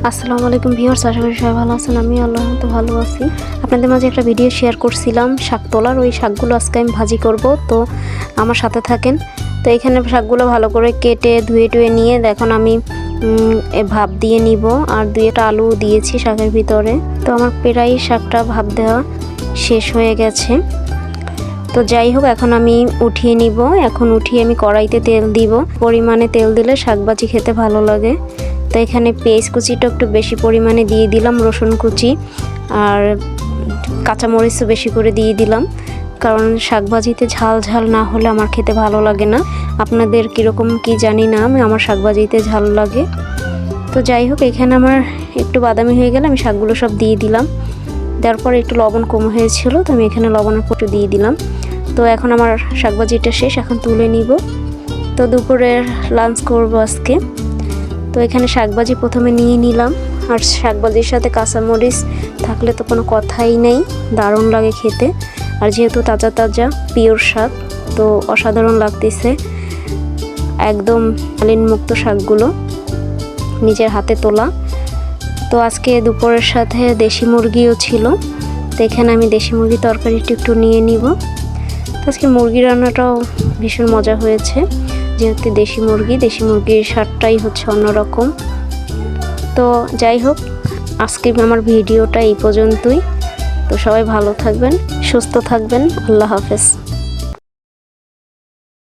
আসসালামু আলাইকুম ভিউয়ার্স, আশা করি সবাই ভালো আছেন। আমি আল্লাহর রহমতে ভালো আছি। আপনাদের মাঝে একটা ভিডিও শেয়ার করছিলাম শাক তোলার। ওই শাকগুলো আজকে আমি ভাজি করব, তো আমার সাথে থাকেন। তো এখানে শাকগুলো ভালো করে কেটে ধুয়ে নিয়ে দেখুন আমি ভাপ দিয়ে নিব, আর 2টা আলু দিয়েছি শাকের ভিতরে। তো আমার প্রায় শাকটা ভাপ দেওয়া শেষ হয়ে গেছে। তো যাই হোক, এখন আমি উঠিয়ে নিব। এখন উঠিয়ে আমি কড়াইতে তেল দিব। পরিমাণে তেল দিলে শাক ভাজি খেতে ভালো লাগে। তো এখানে পেঁয়াজ কুচিটা একটু বেশি পরিমাণে দিয়ে দিলাম, রসুন কুচি আর কাঁচামরিচও বেশি করে দিয়ে দিলাম, কারণ শাক ভাজিতে ঝাল ঝাল না হলে আমার খেতে ভালো লাগে না। আপনাদের কীরকম কি জানি না, আমার শাক ভাজিতে ঝাল লাগে। তো যাই হোক, এখানে আমার একটু বাদামি হয়ে গেলে আমি শাকগুলো সব দিয়ে দিলাম। দেওয়ার পরে একটু লবণ কম হয়েছিল, তো আমি এখানে লবণের পটু দিয়ে দিলাম। তো এখন আমার শাক ভাজিটা শেষ, এখন তুলে নিব। তো দুপুরের লাঞ্চ করব আজকে। তো এখানে শাকভাজি প্রথমে নিয়ে নিলাম, আর শাকভাজির সাথে কাঁচামরিচ থাকলে তো কোনো কথাই নেই, দারুণ লাগে খেতে। আর যেহেতু তাজা তাজা পিওর শাক, তো অসাধারণ লাগতেছে। একদম মালিন মুক্ত শাকগুলো, নিজের হাতে তোলা। তো আজকে দুপুরের সাথে দেশি মুরগিও ছিল, তো এখানে আমি দেশি মুরগি তরকারিটা একটু নিয়ে নিব। আজকে মুরগি রান্নাটাও ভীষণ মজা হয়েছে, যেহেতু দেশি মুরগির স্বাদটাই হচ্ছে অন্যরকম। তো যাই হোক, আজকে আমার ভিডিওটা এই পর্যন্তই। তো সবাই ভালো থাকবেন, সুস্থ থাকবেন। আল্লাহ হাফেজ।